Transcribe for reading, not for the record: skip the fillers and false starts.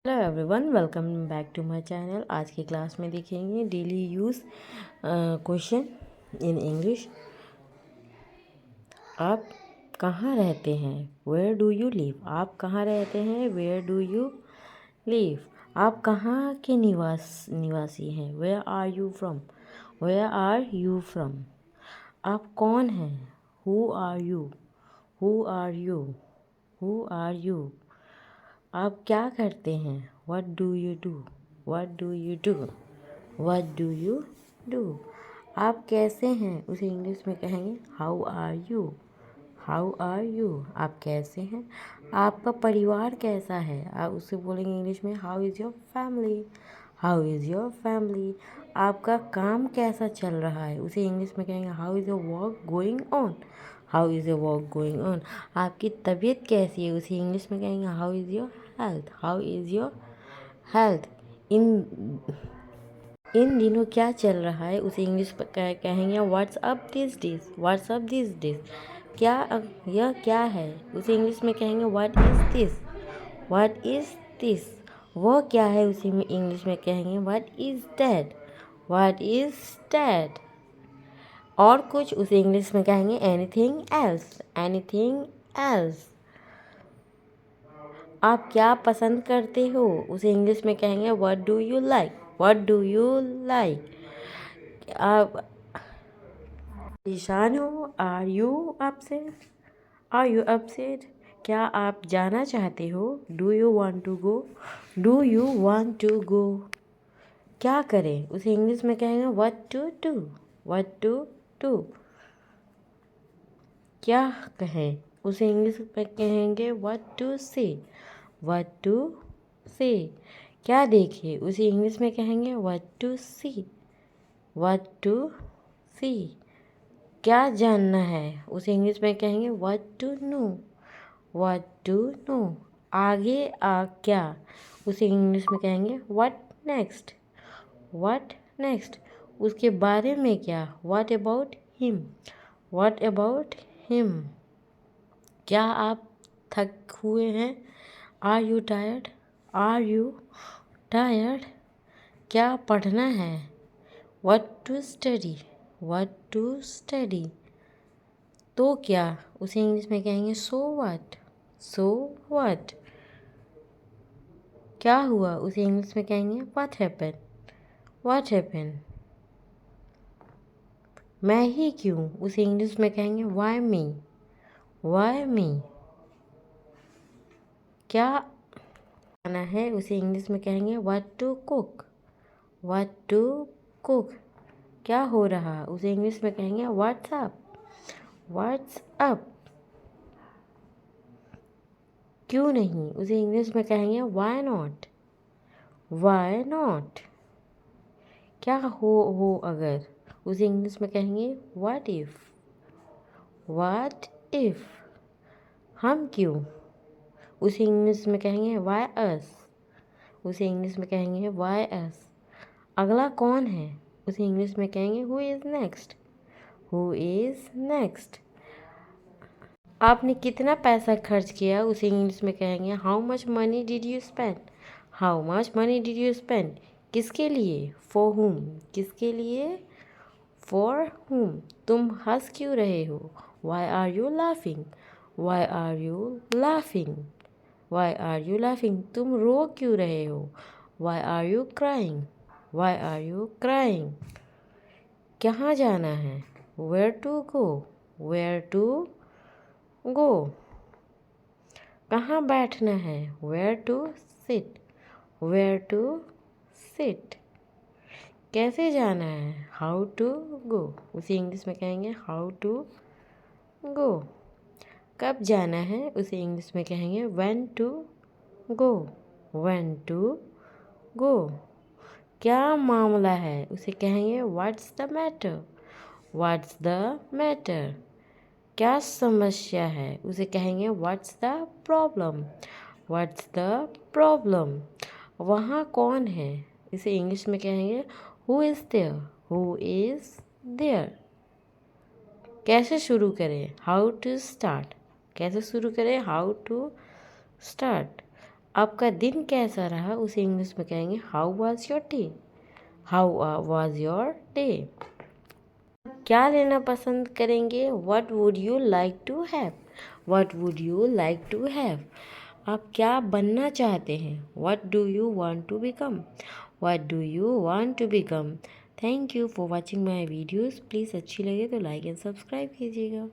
Hello everyone, welcome back to my channel. आज की class में देखेंगे daily use question in English. आप कहाँ रहते हैं? Where do you live? आप कहाँ रहते हैं? Where do you live? आप कहाँ के निवासी हैं? Where are you from? Where are you from? आप कौन हैं? Who are you? Who are you? Who are you? आप क्या करते हैं? What do you do? What do you do? What do you do? आप कैसे हैं? उसे इंग्लिश में कहेंगे How are you? How are you? आप कैसे हैं? आपका परिवार कैसा है? आप उसे बोलेंगे इंग्लिश में How is your family? How is your family? आपका काम कैसा चल रहा है? उसे इंग्लिश में कहेंगे How is your work going on? How is your work going on? आपकी तबीयत कैसी है? उसे इंग्लिश में कहेंगे How is your health? How is your health? इन दिनों क्या चल रहा है? उसे इंग्लिश में कहेंगे What's up these days? What's up these days? यह क्या है? उसे इंग्लिश में कहेंगे What is this? What is this? वह क्या है? उसे इंग्लिश में कहेंगे What is that? What is that? और कुछ उसे इंग्लिश में कहेंगे एनीथिंग एल्स। Anything else. आप क्या पसंद करते हो? उसे इंग्लिश में कहेंगे what do you like? What do you like? आप परेशान हो? Are you upset? Are you upset? क्या आप जाना चाहते हो? Do you want to go? Do you want to go? क्या करें? उसे इंग्लिश में कहेंगे what to do? What to do? क्या कहें? उसे इंग्लिश में कहेंगे what to say? What to say? क्या देखें? उसे इंग्लिश में कहेंगे what to see? What to see? क्या जानना है? उसे इंग्लिश में कहेंगे what to know? What to know? आगे क्या? उसे इंग्लिश में कहेंगे व्हाट नेक्स्ट? What next? उसके बारे में क्या? What about him? What about him? क्या आप थक हुए हैं? Are you tired? Are you tired? क्या पढ़ना है? What to study? What to study? तो क्या? उसे इंग्लिश में कहेंगे सो व्हाट? So what? क्या हुआ? उसे इंग्लिश में कहेंगे व्हाट हैपेंड? What happened? मैं ही क्यों? उसे इंग्लिश में कहेंगे व्हाई मी? व्हाई मी? क्या खाना है? उसे इंग्लिश में कहेंगे what to cook? What to cook? क्या हो रहा? उसे इंग्लिश में कहेंगे व्हाट्स अप? What's up? क्यों नहीं? उसे इंग्लिश में कहेंगे व्हाई नॉट? Why not? क्या हो अगर? उसे इंग्लिश में कहेंगे व्हाट इफ? What if? हम क्यों? उसे इंग्लिश में कहेंगे वाई अस? उसे इंग्लिश में कहेंगे वाई अस? अगला कौन है? उसे इंग्लिश में कहेंगे who is next? Who is next? आपने कितना पैसा खर्च किया? उसे इंग्लिश में कहेंगे how much money did you spend? How much money did you spend? किसके लिए? फॉर हुम? किसके लिए? फॉर हुम? तुम हंस क्यों रहे हो? Why are you laughing? Why are you laughing? Why are you laughing? तुम रो क्यों रहे हो? Why are you crying? Why are you crying? कहाँ जाना है? Where to go? Where to go? कहाँ बैठना है? Where to sit? Where to sit? कैसे जाना है? How to go? उसे इंग्लिश में कहेंगे हाउ टू गो? कब जाना है? उसे इंग्लिश में कहेंगे when to go? When to go? क्या मामला है? उसे कहेंगे what's the matter? What's the matter? क्या समस्या है? उसे कहेंगे what's the problem? What's the problem? वहाँ कौन है? इसे इंग्लिश में कहेंगे who is there? Who is there? कैसे शुरू करें? How to start? कैसे शुरू करें? How to start? आपका दिन कैसा रहा उसे इंग्लिश में कहेंगे how was your day. How was your day. क्या लेना पसंद करेंगे? What would you like to have. What would you like to have. आप क्या बनना चाहते हैं? What do you want to become. What do you want to become. Thank you for watching my videos. Please अच्छी लगे तो like and subscribe कीजिएगा।